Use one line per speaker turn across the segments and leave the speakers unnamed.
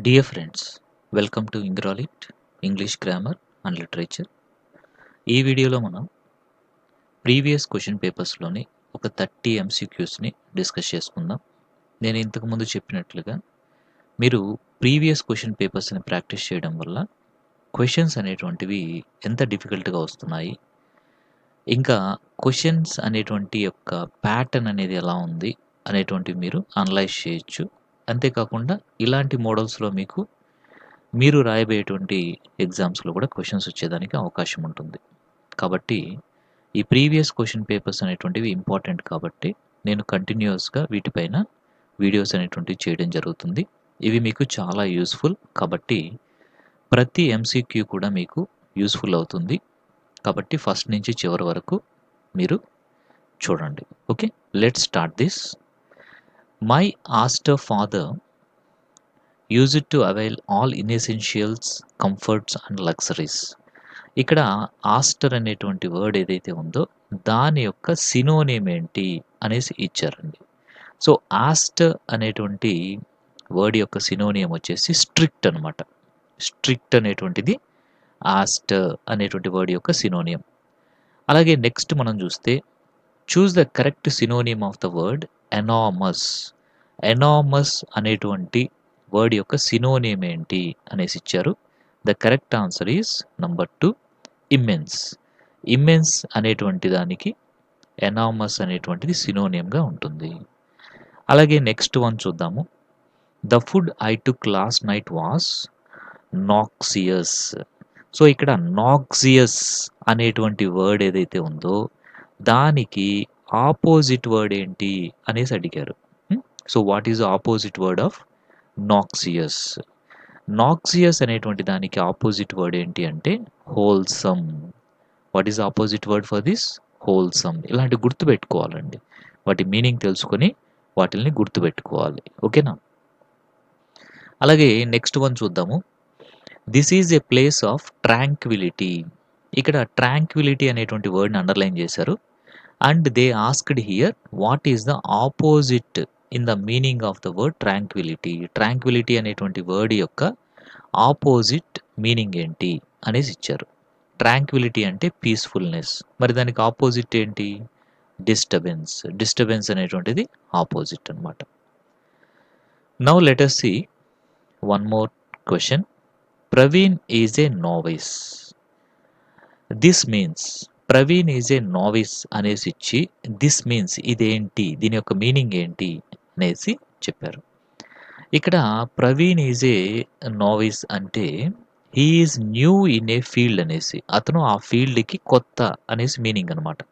Dear friends, welcome to Ingralit English Grammar and Literature. ఈ వీడియోలో మనం ప్రీవియస్ క్వశ్చన్ పేపర్స్లోని ఒక 30 MCQస్ని డిస్కస్ చేసుకుందాం. నేను ఇంతకుముందు చెప్పినట్లుగా మీరు ప్రీవియస్ క్వశ్చన్ పేపర్స్ని ప్రాక్టీస్ చేయడం వల్ల క్వశ్చన్స్ అనేటువంటివి ఎంత డిఫికల్ట్గా వస్తున్నాయి, ఇంకా క్వశ్చన్స్ అనేటువంటి యొక్క ప్యాటర్న్ అనేది ఎలా ఉంది అనేటువంటివి మీరు అనలైజ్ చేయొచ్చు. అంతేకాకుండా ఇలాంటి మోడల్స్లో మీరు రాయబోయేటువంటి ఎగ్జామ్స్లో కూడా క్వశ్చన్స్ వచ్చేదానికి అవకాశం ఉంటుంది. కాబట్టి ఈ ప్రీవియస్ క్వశ్చన్ పేపర్స్ అనేటువంటివి ఇంపార్టెంట్ కాబట్టి నేను కంటిన్యూస్గా వీటిపైన వీడియోస్ అనేటువంటివి చేయడం జరుగుతుంది. ఇవి మీకు చాలా యూస్ఫుల్ కాబట్టి ప్రతి MCQ కూడా మీకు యూస్ఫుల్ అవుతుంది. కాబట్టి ఫస్ట్ నుంచి చివరి వరకు మీరు చూడండి. Okay, let's start this. My austere father use it to avail all inessentials, comforts and luxuries. ఇక్కడ ఆస్టర్ అనేటువంటి వర్డ్ ఏదైతే ఉందో దాని యొక్క సినోనిమ్ ఏంటి అనేసి ఇచ్చారండి. సో ఆస్టర్ అనేటువంటి వర్డ్ యొక్క సినోనియం వచ్చేసి స్ట్రిక్ట్ అనమాట. స్ట్రిక్ట్ అనేటువంటిది ఆస్టర్ అనేటువంటి వర్డ్ యొక్క సినోనియం. అలాగే నెక్స్ట్ మనం చూస్తే choose the correct synonym of the word enormous. Enormous అనేటువంటి వర్డ్ యొక్క సినోనిమ్ ఏంటి అనేసి ఇచ్చారు. The correct answer is number 2, immense. Immense అనేటువంటి దానికి ఎనామస్ అనేటువంటిది సినోనియంగా ఉంటుంది. అలాగే నెక్స్ట్ వన్ చూద్దాము. The food I took last night was noxious. So ఇక్కడ నాక్సియస్ అనేటువంటి వర్డ్ ఏదైతే ఉందో దానికి ఆపోజిట్ వర్డ్ ఏంటి అనేసి అడిగారు. So what is opposite word of noxious? Noxious అనేటువంటి దానికి ఆపోజిట్ వర్డ్ ఏంటి అంటే wholesome. What is opposite word for this? Wholesome. ఇలాంటి గుర్తుపెట్టుకోవాలండి. వాటి మీనింగ్ తెలుసుకొని వాటిని గుర్తుపెట్టుకోవాలి. ఓకేనా? అలాగే నెక్స్ట్ వన్ చూద్దాము. This is A place of Tranquility. ఇక్కడ ట్రాంక్విలిటీ అనేటువంటి వర్డ్ని అండర్లైన్ చేశారు. And they asked here what is the opposite in the meaning of the word Tranquility. Tranquility అనేటువంటి వర్డ్ యొక్క ఆపోజిట్ మీనింగ్ ఏంటి అనేసి ఇచ్చారు. ట్రాంక్విలిటీ అంటే పీస్ఫుల్నెస్. మరి దానికి ఆపోజిట్ ఏంటి? డిస్టర్బెన్స్. డిస్టర్బెన్స్ అనేటువంటిది ఆపోజిట్ అనమాట. Now let us see one more question. Praveen is a novice. This means Praveen is a navies అనేసి ఇచ్చి దిస్ మీన్స్ ఇదేంటి, దీని యొక్క మీనింగ్ ఏంటి అనేసి చెప్పారు. ఇక్కడ ప్రవీణ్ ఈజ్ ఏ నావిస్ అంటే he is new in a field అనేసి, అతను ఆ ఫీల్డ్కి కొత్త అనేసి మీనింగ్ అనమాట.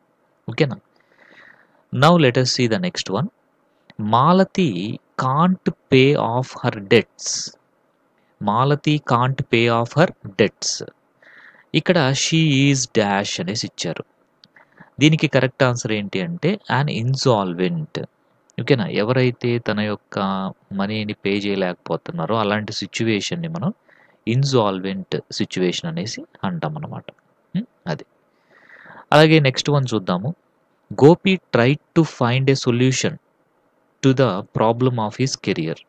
ఓకేనా? Now let us see the next one. Malathi can't pay off her debts. Malathi can't pay off her debts. ఇక్కడ షీ ఈజ్ డాష్ అనేసి ఇచ్చారు. దీనికి కరెక్ట్ ఆన్సర్ ఏంటి అంటే యాన్ ఇన్సాల్వెంట్. ఓకేనా? ఎవరైతే తన యొక్క మనీని పే చేయలేకపోతున్నారో అలాంటి సిచ్యువేషన్ని మనం ఇన్సాల్వెంట్ సిచ్యువేషన్ అనేసి అంటాం అన్నమాట. అది. అలాగే నెక్స్ట్ వన్ చూద్దాము. Gopi tried to find a solution to the problem of his career.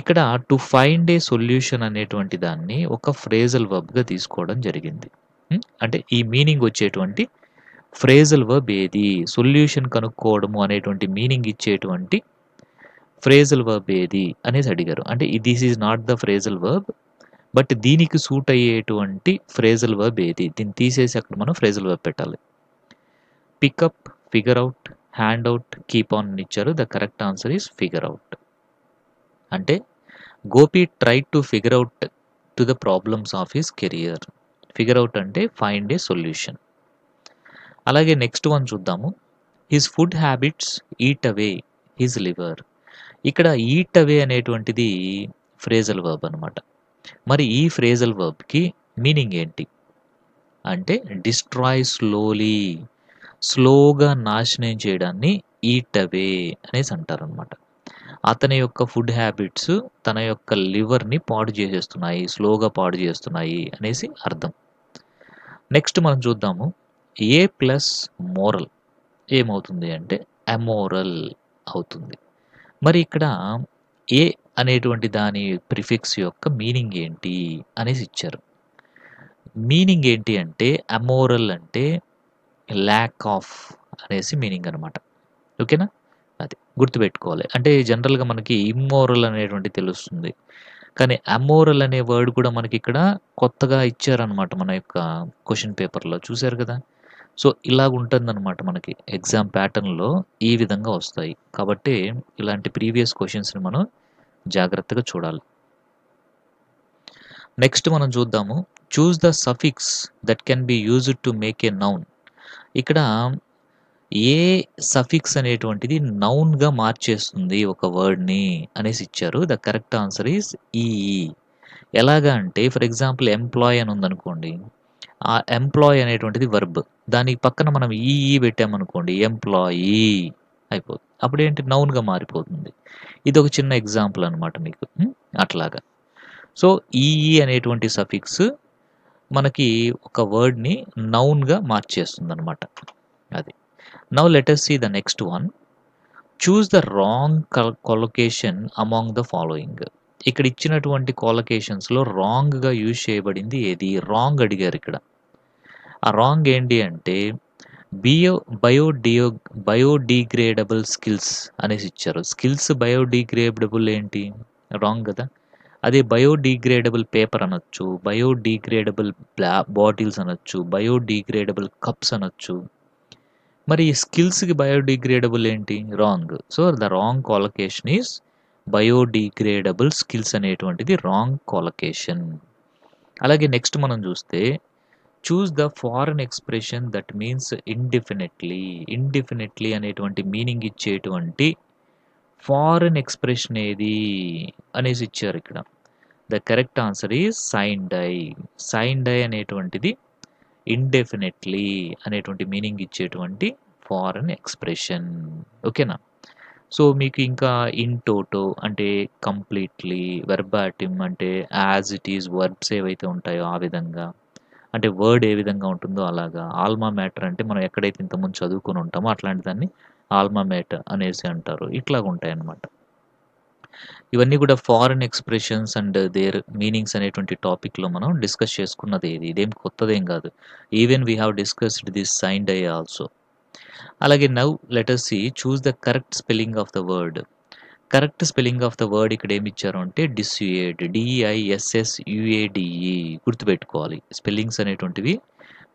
ఇక్కడ టు ఫైండ్ ఏ సొల్యూషన్ అనేటువంటి దాన్ని ఒక ఫ్రేజల్ వర్బ్గా తీసుకోవడం జరిగింది. అంటే ఈ మీనింగ్ వచ్చేటువంటి ఫ్రేజల్ వర్బ్ ఏది, సొల్యూషన్ కనుక్కోవడము అనేటువంటి మీనింగ్ ఇచ్చేటువంటి ఫ్రేజల్ వర్బ్ ఏది అనేసి అడిగారు. అంటే this is not the phrasal verb, but దీనికి సూట్ అయ్యేటువంటి ఫ్రేజల్ వర్బ్ ఏది, దీన్ని తీసేసి అక్కడ మనం ఫ్రేజల్ వర్బ్ పెట్టాలి. Pick up, figure out, hand out, keep on ఇచ్చారు. The correct answer is figure out. అంటే Gopi tried to figure out to the problems of his career. Figure out అంటే ఫైండ్ ఏ సొల్యూషన్. అలాగే నెక్స్ట్ వన్ చూద్దాము. His food habits eat అవే his liver. ఇక్కడ eat అవే అనేటువంటిది phrasal verb అనమాట. మరి ఈ phrasal వర్బ్కి meaning ఏంటి అంటే డిస్ట్రాయ్ స్లోలీ. స్లోగా నాశనం చేయడాన్ని ఈట్ అవే అనేసి అంటారనమాట. అతని యొక్క ఫుడ్ హ్యాబిట్స్ తన యొక్క లివర్ని పాడు చేసేస్తున్నాయి, స్లోగా పాడు చేస్తున్నాయి అనేసి అర్థం. నెక్స్ట్ మనం చూద్దాము. ఏ ప్లస్ మోరల్ ఏమవుతుంది అంటే అమోరల్ అవుతుంది. మరి ఇక్కడ ఏ అనేటువంటి దాని ప్రిఫిక్స్ యొక్క మీనింగ్ ఏంటి అనేసి ఇచ్చారు. మీనింగ్ ఏంటి అంటే అమోరల్ అంటే ల్యాక్ ఆఫ్ అనేసి మీనింగ్ అనమాట. ఓకేనా? అది గుర్తుపెట్టుకోవాలి. అంటే జనరల్‌గా మనకి ఇమ్మోరల్ అనేటువంటిది తెలుస్తుంది. కానీ అమోరల్ అనే వర్డ్ కూడా మనకిక్కడ కొత్తగా ఇచ్చారనమాట మన యొక్క క్వెషన్ పేపర్‌లో చూసారు కదా! సో, ఇలాగుంటుందనమాట మనకి ఎగ్జామ్ ప్యాటర్న్‌లో ఈ విధంగా వస్తాయి. కాబట్టి ఇలాంటి ప్రీవియస్ క్వెషన్స్‌ని మనం జాగ్రత్తగా చూడాలి. నెక్స్ట్ మనం చూద్దాము. Choose the suffix that can be used to make a noun. ఇక్కడ ఏ సఫిక్స్ అనేటువంటిది నౌన్‌గా మార్చేస్తుంది ఒక వర్డ్‌ని అనేసి ఇచ్చారు. The correct answer is EE. ఎలాగా అంటే ఫర్ ఎగ్జాంపుల్ ఎంప్లాయ్ అని ఉందనుకోండి. ఆ ఎంప్లాయ్ అనేటువంటిది వర్బ్. దానికి పక్కన మనం ఈఈ పెట్టామనుకోండి ఎంప్లాయీ అయిపోతుంది. అప్పుడేంటి నౌన్‌గా మారిపోతుంది. ఇదొక చిన్న ఎగ్జాంపుల్ అనమాట మీకు. అట్లాగా. సో, ఈఈ అనేటువంటి సఫిక్స్ మనకి ఒక వర్డ్‌ని నౌన్‌గా మార్చేస్తుందనమాట. అది. Now let us see the next one. Choose the wrong collocation among the following. ఇక్కడ ఇచ్చినటువంటి కొలొకేషన్స్‌లో రాంగ్‌గా యూజ్ చేయబడింది ఏది? రాంగ్ అడిగారు ఇక్కడ. ఆ రాంగ్ ఏంటి అంటే బియో బయోడియో బయోడిగ్రేడబుల్ స్కిల్స్ అనేసి ఇచ్చారు. స్కిల్స్ బయోడిగ్రేడబుల్ ఏంటి? రాంగ్ కదా! అదే బయోడిగ్రేడబుల్ పేపర్ అనొచ్చు, బయోడిగ్రేడబుల్ బాటిల్స్ అనొచ్చు, బయోడిగ్రేడబుల్ కప్స్ అనొచ్చు. మరి ఈ స్కిల్స్‌కి బయోడిగ్రేడబుల్ ఏంటి? Wrong. So, the wrong collocation is biodegradable skills అనేటువంటిది రాంగ్ కొలొకేషన్. అలాగే నెక్స్ట్ మనం చూస్తే choose the foreign expression that means indefinitely. Indefinitely అనేటువంటి మీనింగ్ ఇచ్చేటువంటి ఫారెన్ ఎక్స్‌ప్రెషన్ ఏది అనేసి ఇచ్చారు ఇక్కడ. The correct answer is sine die. Sine die అనేటువంటిది ఇండెఫినెట్‌లీ అనేటువంటి మీనింగ్ ఇచ్చేటువంటి ఫారెన్ ఎక్స్‌ప్రెషన్. ఓకేనా? సో, మీకు ఇంకా ఇన్ టోటో అంటే కంప్లీట్‌లీ, వెర్బాటిమ్ అంటే యాజ్ ఇట్ ఈజ్ వర్బ్స్ ఏవైతే ఉంటాయో ఆ విధంగా. అంటే వర్డ్ ఏ విధంగా ఉంటుందో అలాగా. ఆల్మా మ్యాటర్ అంటే మనం ఎక్కడైతే ఇంతకుముందు చదువుకొని ఉంటామో అట్లాంటి దాన్ని ఆల్మా మ్యాటర్ అనేసి అంటారు. ఇట్లాగుంటాయన్నమాట. ఇవన్నీ కూడా foreign expressions and their meanings అనేటువంటి టాపిక్‌లో మనం డిస్కస్ చేసుకున్నదే ఇది. ఇదేం కొత్తదేం కాదు. Even we have discussed this sine die also. అలాగే now let us see choose the correct spelling of the word. Correct spelling of the word ఇక్కడ ఏమి ఇచ్చారు అంటే డిస్యుయేడ్. డిఐఎస్ఎస్యుఏడిఈ గుర్తుపెట్టుకోవాలి. స్పెల్లింగ్స్ అనేటువంటివి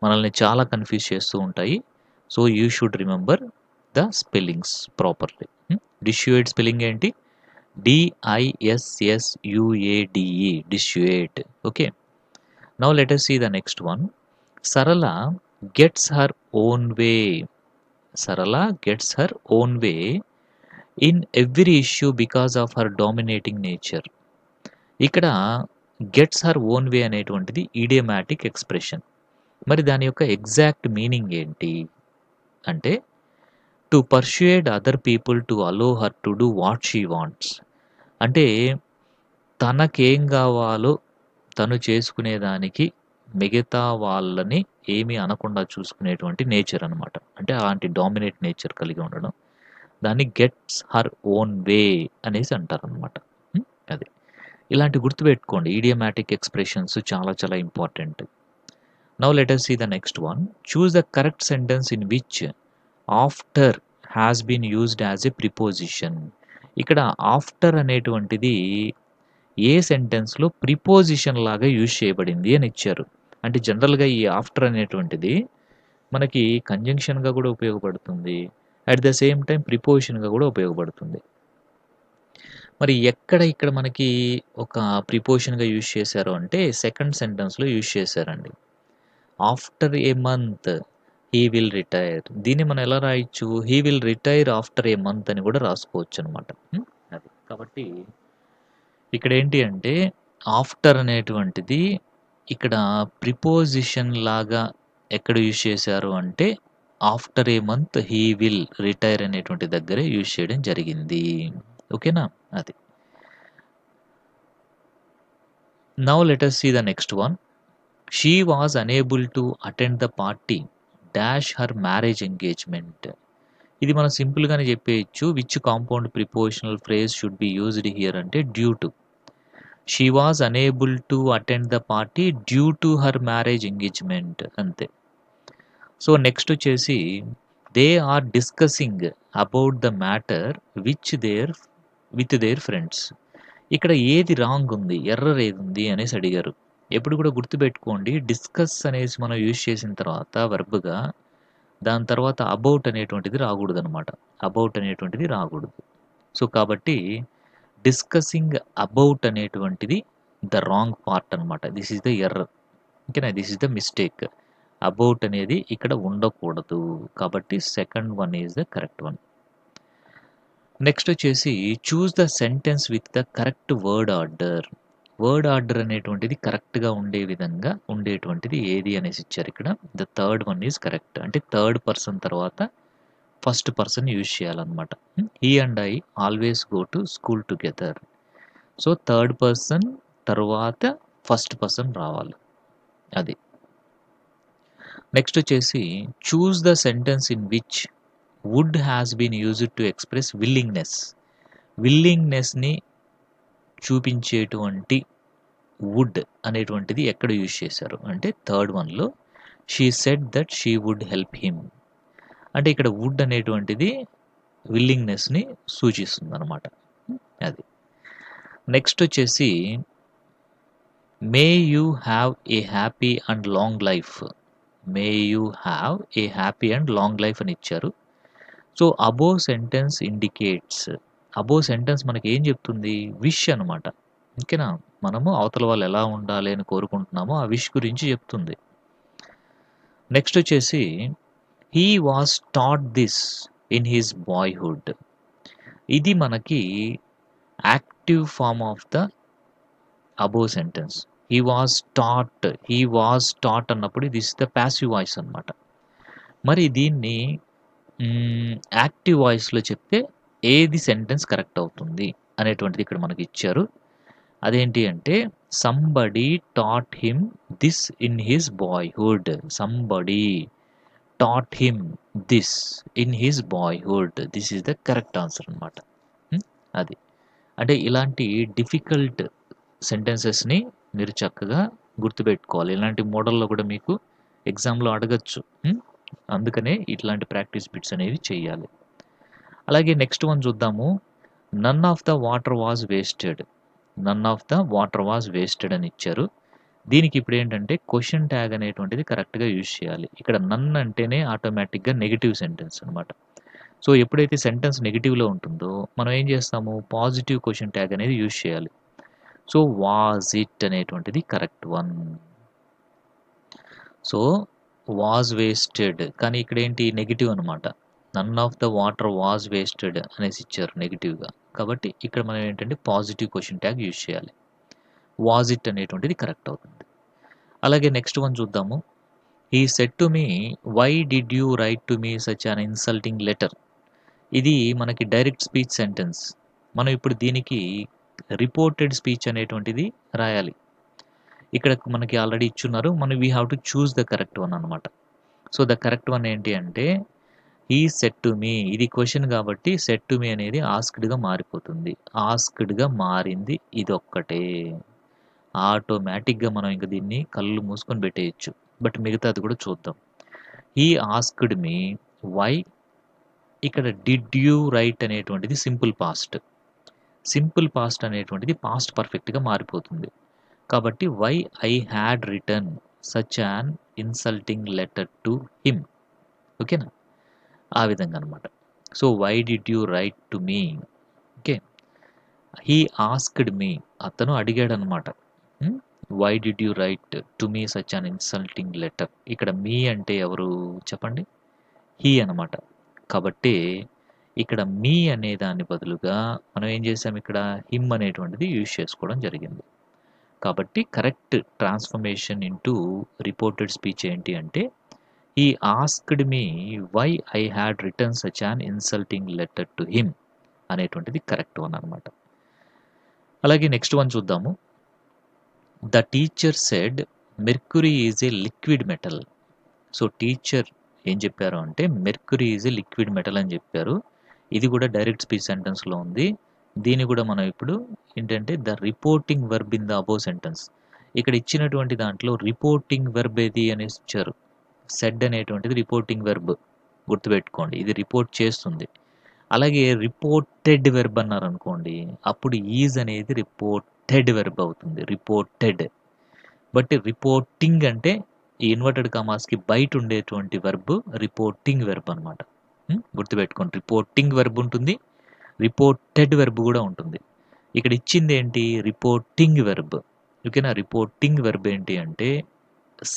మనల్ని చాలా కన్‌ఫ్యూజ్ చేస్తూ ఉంటాయి. So, you should remember the spellings properly. డిస్యుయేడ్ spelling ఏంటి? డిఐఎస్ఎస్యుఏడిఈ డిస్యుయేడ్. Okay. Now let us see the next one. సరళ గెట్స్ హర్ ఓన్ వే. సరళ gets her own way in every issue because of her dominating nature. ఇక్కడ gets her own way అనేటువంటిది ఈడియమాటిక్ expression. మరి దాని యొక్క exact meaning ఏంటి? అంటే to persuade other people to allow her to do what she wants. అంటే తనకేం కావాలో తను చేసుకునేదానికి మిగతా వాళ్ళని ఏమీ అనకుండా చూసుకునేటువంటి నేచర్ అనమాట. అంటే అలాంటి డామినేట్ నేచర్ కలిగి ఉండడం. దాన్ని గెట్స్ హర్ ఓన్ వే అనేసి అంటారనమాట. అది. ఇలాంటి గుర్తుపెట్టుకోండి. ఈడియమాటిక్ ఎక్స్‌ప్రెషన్స్ చాలా చాలా important. Now let us see the next one. Choose the correct sentence in which after has been used as a preposition. ఇక్కడ ఆఫ్టర్ అనేటువంటిది ఏ సెంటెన్స్‌లో ప్రిపోజిషన్ లాగా యూజ్ చేయబడింది అని ఇచ్చారు. అంటే జనరల్‌గా ఈ ఆఫ్టర్ అనేటువంటిది మనకి కంజంక్షన్‌గా కూడా ఉపయోగపడుతుంది. అట్ ద సేమ్ టైమ్ ప్రిపోజిషన్‌గా కూడా ఉపయోగపడుతుంది. మరి ఎక్కడ ఇక్కడ మనకి ఒక ప్రిపోజిషన్‌గా యూజ్ చేశారు అంటే సెకండ్ సెంటెన్స్‌లో యూజ్ చేశారండి. After A month he will retire. దీన్ని మనం ఎలా రాయొచ్చు? He will retire after A month అని కూడా రాసుకోవచ్చనమాట. అది. కాబట్టి ఇక్కడేంటి అంటే ఆఫ్టర్ అనేటువంటిది ఇక్కడ ప్రిపోజిషన్ లాగా ఎక్కడ యూజ్ చేశారు అంటే after A month he will retire అనేటువంటి దగ్గరే యూజ్ చేయడం జరిగింది. ఓకేనా? అది. Now let us see the next one. She was unable to attend the party dash her marriage engagement. ఇది మనం సింపుల్గానే చెప్పేయచ్చు. Which compound prepositional phrase should be used here అంటే due to. She was unable to attend the party due to her marriage engagement అంతే. So next వచ్చేసి they are discussing about the matter with their friends. ఇక్కడ ఏది wrong ఉంది, error ఏది ఉంది అనేసి అడిగారు. ఎప్పుడు కూడా గుర్తుపెట్టుకోండి, డిస్కస్ అనేసి మనం యూజ్ చేసిన తర్వాత వర్బ్గా దాని తర్వాత అబౌట్ అనేటువంటిది రాకూడదు అనమాట. అబౌట్ అనేటువంటిది రాకూడదు. సో కాబట్టి డిస్కసింగ్ అబౌట్ అనేటువంటిది ద రాంగ్ పార్ట్ అనమాట. This is the error. ఓకేనా, this is the mistake. About అనేది ఇక్కడ ఉండకూడదు. కాబట్టి second one is the correct one. Next వచ్చేసి choose the sentence with the correct word order. Word order అనేటువంటిది కరెక్ట్గా ఉండే విధంగా ఉండేటువంటిది ఏది అనేసి ఇచ్చారు ఇక్కడ. The third one is correct. అంటే థర్డ్ పర్సన్ తర్వాత ఫస్ట్ పర్సన్ యూజ్ చేయాలన్నమాట. He and I always go to school together. So third person తర్వాత ఫస్ట్ పర్సన్ రావాలి. అది. నెక్స్ట్ వచ్చేసి choose the sentence in which would has been used to express willingness. విల్లింగ్నెస్ని చూపించేటువంటి would అనేటువంటిది ఎక్కడ యూజ్ చేశారు అంటే థర్డ్ వన్లో she said that she would help him. అంటే ఇక్కడ వుడ్ అనేటువంటిది విల్లింగ్నెస్ని సూచిస్తుంది అనమాట. అది. నెక్స్ట్ వచ్చేసి may you have a happy and long life. May you have a happy and long life అని ఇచ్చారు. So above sentence indicates. Above sentence మనకి ఏం చెప్తుంది, విష్ అనమాట. ఓకేనా, మనము అవతల వాళ్ళు ఎలా ఉండాలి అని కోరుకుంటున్నామో ఆ విష్ గురించి చెప్తుంది. నెక్స్ట్ వచ్చేసి he was taught this in his boyhood. ఇది మనకి active form of the above sentence. He was taught అన్నప్పుడు దిస్ ద ప్యాసివ్ వాయిస్ అనమాట. మరి దీన్ని యాక్టివ్ వాయిస్లో చెప్తే ఏది సెంటెన్స్ కరెక్ట్ అవుతుంది అనేటువంటిది ఇక్కడ మనకి ఇచ్చారు. అదేంటి అంటే somebody taught him this in his boyhood. Somebody taught him this in his boyhood. This is the correct answer అనమాట. అది. అంటే ఇలాంటి డిఫికల్ట్ సెంటెన్సెస్ని మీరు చక్కగా గుర్తుపెట్టుకోవాలి. ఇలాంటి మోడల్లో కూడా మీకు ఎగ్జామ్లో అడగచ్చు. అందుకనే ఇట్లాంటి ప్రాక్టీస్ బిట్స్ అనేవి చేయాలి. అలాగే నెక్స్ట్ వన్ చూద్దాము. None of the water was wasted. నన్ ఆఫ్ ద వాటర్ వాజ్ వేస్టెడ్ అని ఇచ్చారు. దీనికి ఇప్పుడు ఏంటంటే క్వశ్చన్ ట్యాగ్ అనేటువంటిది కరెక్ట్గా యూజ్ చేయాలి. ఇక్కడ నన్ అంటేనే ఆటోమేటిక్గా నెగిటివ్ సెంటెన్స్ అనమాట. సో ఎప్పుడైతే సెంటెన్స్ నెగిటివ్లో ఉంటుందో మనం ఏం చేస్తాము, పాజిటివ్ క్వశ్చన్ ట్యాగ్ అనేది యూజ్ చేయాలి. సో వాజ్ ఇట్ అనేటువంటిది correct one. So was wasted, కానీ ఇక్కడ ఏంటి నెగిటివ్ అనమాట. None of the water was wasted అనేసి ఇచ్చారు నెగిటివ్గా. కాబట్టి ఇక్కడ మనం ఏంటంటే పాజిటివ్ క్వశ్చన్ ట్యాగ్ యూజ్ చేయాలి. వాజ్ ఇట్ అనేటువంటిది కరెక్ట్ అవుతుంది. అలాగే నెక్స్ట్ వన్ చూద్దాము. He said to me why did you write to me such an insulting letter. ఇది మనకి డైరెక్ట్ స్పీచ్ సెంటెన్స్. మనం ఇప్పుడు దీనికి రిపోర్టెడ్ స్పీచ్ అనేటువంటిది రాయాలి. ఇక్కడ మనకి ఆల్రెడీ ఇచ్చున్నారు. మనం we have to choose the correct one అనమాట. సో ద కరెక్ట్ వన్ ఏంటి అంటే హీ సెడ్ టు మీ. ఇది క్వశ్చన్ కాబట్టి సెడ్ టు మీ అనేది ఆస్క్డ్గా మారిపోతుంది. ఆస్క్డ్గా మారింది ఇది ఒక్కటే. ఆటోమేటిక్గా మనం ఇంకా దీన్ని కళ్ళు మూసుకొని పెట్టేయచ్చు. బట్ మిగతాది కూడా చూద్దాం. He asked me why. ఇక్కడ డిడ్ యూ రైట్ అనేటువంటిది సింపుల్ పాస్ట్. సింపుల్ పాస్ట్ అనేటువంటిది పాస్ట్ పర్ఫెక్ట్గా మారిపోతుంది. కాబట్టి why I had return such an insulting letter to him. ఓకేనా, ఆ విధంగా అనమాట. So why did you write to me. Okay, he asked me, అతను అడిగాడు అనమాట. Why did you write to me such an insulting letter. ఇక్కడ me అంటే ఎవరు చెప్పండి, హీ అనమాట. కాబట్టి ఇక్కడ మీ అనే దాని బదులుగా మనం ఏం చేసాం, ఇక్కడ హిమ్ అనేటువంటిది యూజ్ చేసుకోవడం జరిగింది. కాబట్టి correct transformation into reported speech ఏంటి అంటే he asked me why I had return such an insulting letter to him అనేటువంటిది కరెక్ట్ వన్ అనమాట. అలాగే నెక్స్ట్ వన్ చూద్దాము. The teacher said mercury is a liquid metal. So teacher ఏం చెప్పారు అంటే mercury is a liquid metal అని చెప్పారు. ఇది కూడా డైరెక్ట్ స్పీచ్ సెంటెన్స్లో ఉంది. దీన్ని కూడా మనం ఇప్పుడు ఏంటంటే the reporting verb in the above sentence. ఇక్కడ ఇచ్చినటువంటి దాంట్లో రిపోర్టింగ్ వెర్బ్ ఏది అనేసి ఇచ్చారు. సెడ్ అనేటువంటిది రిపోర్టింగ్ వెర్బ్, గుర్తుపెట్టుకోండి, ఇది రిపోర్ట్ చేస్తుంది. అలాగే రిపోర్టెడ్ వెర్బ్ అన్నారు అనుకోండి, అప్పుడు ఈజ్ అనేది రిపోర్టెడ్ వెర్బ్ అవుతుంది, రిపోర్టెడ్. బట్ రిపోర్టింగ్ అంటే ఈ ఇన్వర్టెడ్ కామాస్కి బయట ఉండేటువంటి వెర్బ్ రిపోర్టింగ్ వెర్బ్ అనమాట. గుర్తుపెట్టుకోండి, రిపోర్టింగ్ వెర్బ్ ఉంటుంది, రిపోర్టెడ్ వెర్బ్ కూడా ఉంటుంది. ఇక్కడ ఇచ్చింది ఏంటి, రిపోర్టింగ్ వెర్బ్. ఓకేనా, రిపోర్టింగ్ వెర్బ్ ఏంటి అంటే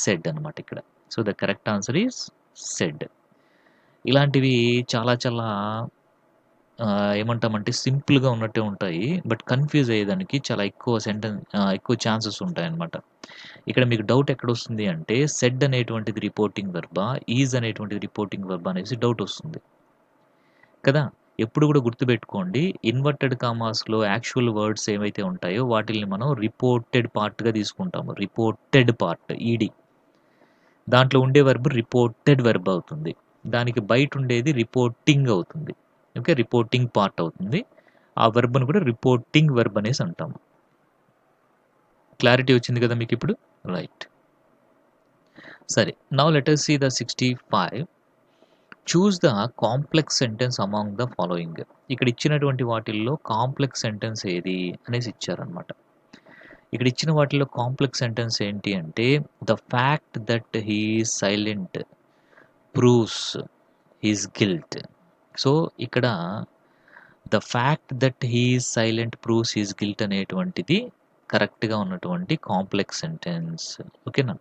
సెడ్ అనమాట ఇక్కడ. So the correct answer is said. ఇలాంటివి చాలా చాలా ఏమంటామంటే సింపుల్గా ఉన్నట్టే ఉంటాయి, బట్ కన్ఫ్యూజ్ అయ్యేదానికి చాలా ఎక్కువ ఛాన్సెస్ ఉంటాయన్నమాట. ఇక్కడ మీకు డౌట్ ఎక్కడ వస్తుంది అంటే సెడ్ అనేటువంటిది రిపోర్టింగ్ వెర్బా, ఈజ్ అనేటువంటిది రిపోర్టింగ్ వెర్బా అనేసి డౌట్ వస్తుంది కదా. ఎప్పుడు కూడా గుర్తుపెట్టుకోండి, ఇన్వర్టెడ్ కామాస్లో యాక్చువల్ వర్డ్స్ ఏవైతే ఉంటాయో వాటిని మనం రిపోర్టెడ్ పార్ట్గా తీసుకుంటాము. రిపోర్టెడ్ పార్ట్ ఈడి, దాంట్లో ఉండే వెర్బ్ రిపోర్టెడ్ వెర్బ్ అవుతుంది. దానికి బయట ఉండేది రిపోర్టింగ్ అవుతుంది. ఓకే, రిపోర్టింగ్ పార్ట్ అవుతుంది. ఆ వెర్బ్ను కూడా రిపోర్టింగ్ వెర్బ్ అనేసి అంటాము. క్లారిటీ వచ్చింది కదా మీకు ఇప్పుడు, రైట్. సరే, now let us see the 65. Choose the complex sentence among the following. ఇక్కడ ఇచ్చినటువంటి వాటిల్లో కాంప్లెక్స్ సెంటెన్స్ ఏది అనేసి ఇచ్చారనమాట. ఇక్కడ ఇచ్చిన వాటిల్లో కాంప్లెక్స్ సెంటెన్స్ ఏంటి అంటే the fact that he is silent proves his guilt. So ఇక్కడ the fact that he is silent proves his guilt అనేటువంటిది కరెక్ట్గా ఉన్నటువంటి కాంప్లెక్స్ సెంటెన్స్. ఓకేనా.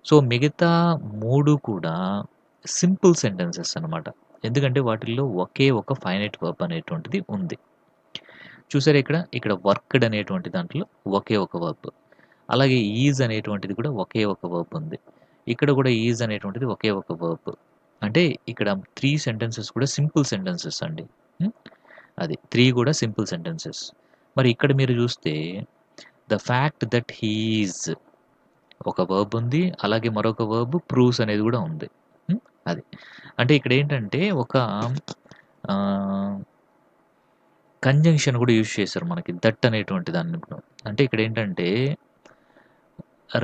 సో మిగతా మూడు కూడా సింపుల్ సెంటెన్సెస్ అనమాట, ఎందుకంటే వాటిల్లో ఒకే ఒక ఫైనైట్ వర్బ్ అనేటువంటిది ఉంది. చూసారు ఇక్కడ వర్క్డ్ అనేటువంటి దాంట్లో ఒకే ఒక వర్బ్, అలాగే ఈజ్ అనేటువంటిది కూడా ఒకే ఒక వర్బ్ ఉంది. ఇక్కడ కూడా ఈజ్ అనేటువంటిది ఒకే ఒక వర్బ్. అంటే ఇక్కడ 3 సెంటెన్సెస్ కూడా సింపుల్ సెంటెన్సెస్ అండి. అది 3 కూడా సింపుల్ సెంటెన్సెస్. మరి ఇక్కడ మీరు చూస్తే ద ఫ్యాక్ట్ దట్ హీఈజ్ ఒక వర్బ్ ఉంది, అలాగే మరొక వర్బ్ ప్రూవ్స్ అనేది కూడా ఉంది. అది అంటే ఇక్కడ ఏంటంటే ఒక కంజంక్షన్ కూడా యూజ్ చేశారు మనకి, దట్ అనేటువంటి దాన్ని. అంటే ఇక్కడ ఏంటంటే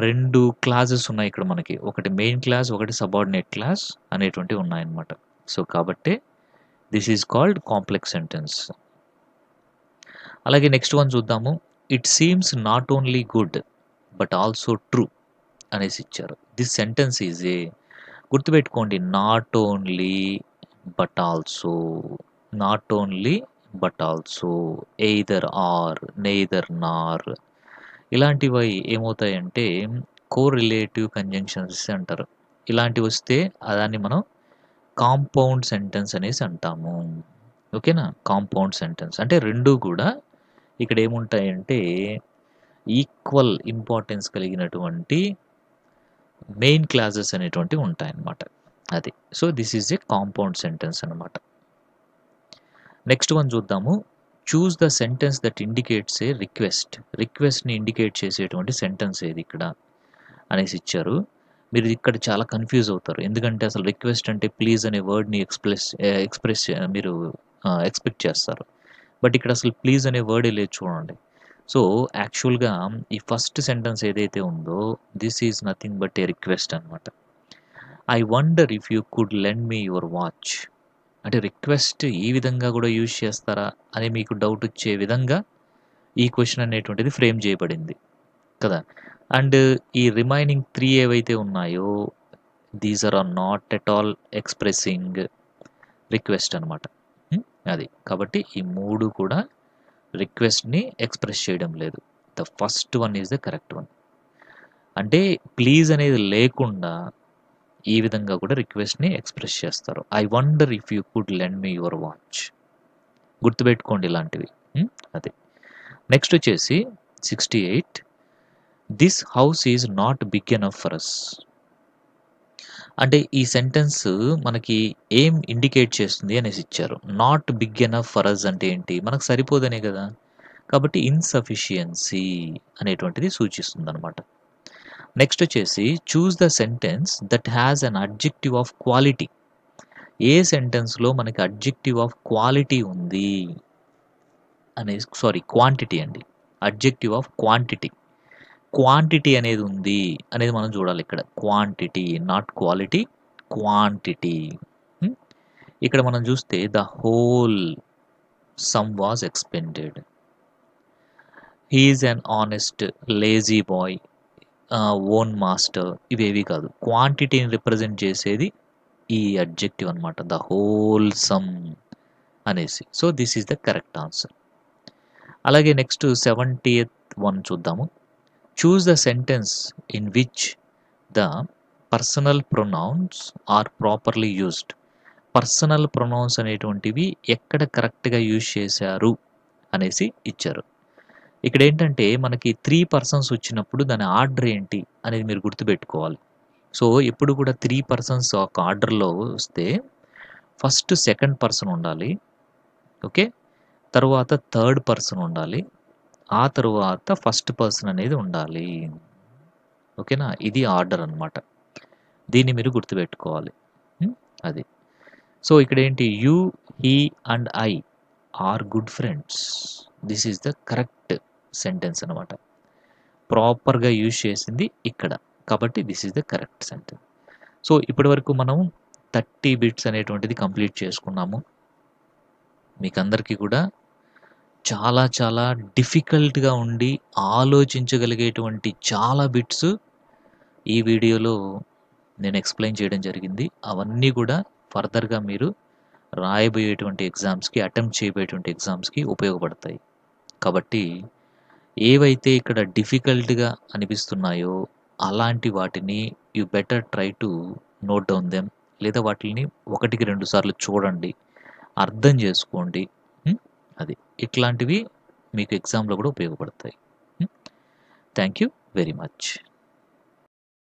2 క్లాజెస్ ఉన్నాయి ఇక్కడ మనకి, ఒకటి మెయిన్ క్లాస్, ఒకటి సబార్డినేట్ క్లాస్ అనేటువంటివి ఉన్నాయన్నమాట. సో కాబట్టి this is called complex sentence. అలాగే నెక్స్ట్ వన్ చూద్దాము. It seems not only good but also true అనేసి ఇచ్చారు. దిస్ సెంటెన్స్ ఈజ్ ఏ, గుర్తుపెట్టుకోండి, not only but also, not only but also, either are, neither నార్, ఇలాంటివి ఏమవుతాయంటే correlative conjunctions అంటారు. ఇలాంటివి వస్తే దాన్ని మనం కాంపౌండ్ సెంటెన్స్ అనేసి అంటాము. ఓకేనా, కాంపౌండ్ సెంటెన్స్ అంటే రెండు కూడా ఇక్కడ ఏముంటాయంటే ఈక్వల్ ఇంపార్టెన్స్ కలిగినటువంటి మెయిన్ క్లాజెస్ అనేటువంటివి ఉంటాయన్నమాట. అది so this is a compound sentence అనమాట. నెక్స్ట్ వన్ చూద్దాము. Choose the sentence that indicates a request. రిక్వెస్ట్ని ఇండికేట్ చేసేటువంటి సెంటెన్స్ ఏది ఇక్కడ అనేసి ఇచ్చారు. మీరు ఇక్కడ చాలా కన్ఫ్యూజ్ అవుతారు, ఎందుకంటే అసలు రిక్వెస్ట్ అంటే ప్లీజ్ అనే వర్డ్ని ఎక్స్ప్రెస్ మీరు ఎక్స్పెక్ట్ చేస్తారు. బట్ ఇక్కడ అసలు ప్లీజ్ అనే వర్డే లేదు చూడండి. సో యాక్చువల్గా ఈ ఫస్ట్ సెంటెన్స్ ఏదైతే ఉందో this is nothing but a request అనమాట. I wonder if you could lend me your watch. అంటే రిక్వెస్ట్ ఈ విధంగా కూడా యూజ్ చేస్తారా అని మీకు డౌట్ వచ్చే విధంగా ఈ క్వశ్చన్ అనేటువంటిది ఫ్రేమ్ చేయబడింది కదా. అండ్ ఈ రిమైనింగ్ 3 ఏవైతే ఉన్నాయో these are not at all expressing request అనమాట. అది కాబట్టి ఈ 3 కూడా రిక్వెస్ట్ని ఎక్స్ప్రెస్ చేయడం లేదు. The first one is the correct one. అంటే ప్లీజ్ అనేది లేకుండా ఈ విధంగా కూడా రిక్వెస్ట్ని ఎక్స్ప్రెస్ చేస్తారు. I wonder if you could lend me your watch. గుర్తుపెట్టుకోండి ఇలాంటివి. అది నెక్స్ట్ వచ్చేసి 68. This house is not big enough for us. అంటే ఈ సెంటెన్స్ మనకి ఏం ఇండికేట్ చేస్తుంది అనేసి ఇచ్చారు. Not big enough for us అంటే ఏంటి, మనకు సరిపోదనే కదా. కాబట్టి ఇన్సఫిషియన్సీ అనేటువంటిది సూచిస్తుంది అనమాట. నెక్స్ట్ వచ్చేసి choose the sentence that has an adjective of quality. ఏ సెంటెన్స్లో మనకి అడ్జెక్టివ్ ఆఫ్ క్వాలిటీ ఉంది అనేది, సారీ క్వాంటిటీ అండి, అడ్జెక్టివ్ ఆఫ్ క్వాంటిటీ. క్వాంటిటీ అనేది ఉంది అనేది మనం చూడాలి ఇక్కడ. Quantity, not quality, quantity. ఇక్కడ మనం చూస్తే the whole sum was expended, he is an honest lazy boy, own master, ఇవేవి కాదు. క్వాంటిటీని రిప్రజెంట్ చేసేది ఈ అడ్జెక్టివ్ అనమాట, ద హోల్ సమ్ అనేసి. So this is the correct answer. అలాగే నెక్స్ట్ 70th వన్ చూద్దాము. Choose the sentence in which the personal pronouns are properly used. Personal pronouns అనేటువంటివి ఎక్కడ కరెక్ట్గా యూజ్ చేశారు అనేసి ఇచ్చారు. ఇక్కడ ఏంటంటే మనకి 3 పర్సన్స్ వచ్చినప్పుడు దాని ఆర్డర్ ఏంటి అనేది మీరు గుర్తుపెట్టుకోవాలి. సో ఎప్పుడు కూడా 3 పర్సన్స్ ఒక ఆర్డర్లో వస్తే ఫస్ట్ సెకండ్ పర్సన్ ఉండాలి, ఓకే, తర్వాత థర్డ్ పర్సన్ ఉండాలి, ఆ తర్వాత ఫస్ట్ పర్సన్ అనేది ఉండాలి, ఓకేనా. ఇది ఆర్డర్ అనమాట, దీన్ని మీరు గుర్తుపెట్టుకోవాలి. అది. సో ఇక్కడ ఏంటి, you, he and I are good friends. This is the correct sentence అనమాట, ప్రాపర్గా యూజ్ చేసింది ఇక్కడ, కాబట్టి this is the correct sentence. So ఇప్పటి వరకు మనం 30 బిట్స్ అనేటువంటిది కంప్లీట్ చేసుకున్నాము. మీకు అందరికీ కూడా చాలా చాలా డిఫికల్ట్గా ఉండి ఆలోచించగలిగేటువంటి చాలా బిట్స్ ఈ వీడియోలో నేను ఎక్స్ప్లెయిన్ చేయడం జరిగింది. అవన్నీ కూడా ఫర్దర్గా మీరు రాయబోయేటువంటి ఎగ్జామ్స్కి, అటెంప్ట్ చేయబోయేటువంటి ఎగ్జామ్స్కి ఉపయోగపడతాయి. కాబట్టి ఏవైతే ఇక్కడ డిఫికల్ట్గా అనిపిస్తున్నాయో అలాంటి వాటిని you better try to note down them, లేదా వాటిని 1కి 2 సార్లు చూడండి, అర్థం చేసుకోండి. అది ఇట్లాంటివి మీకు ఎగ్జామ్లో కూడా ఉపయోగపడతాయి. Thank you very much.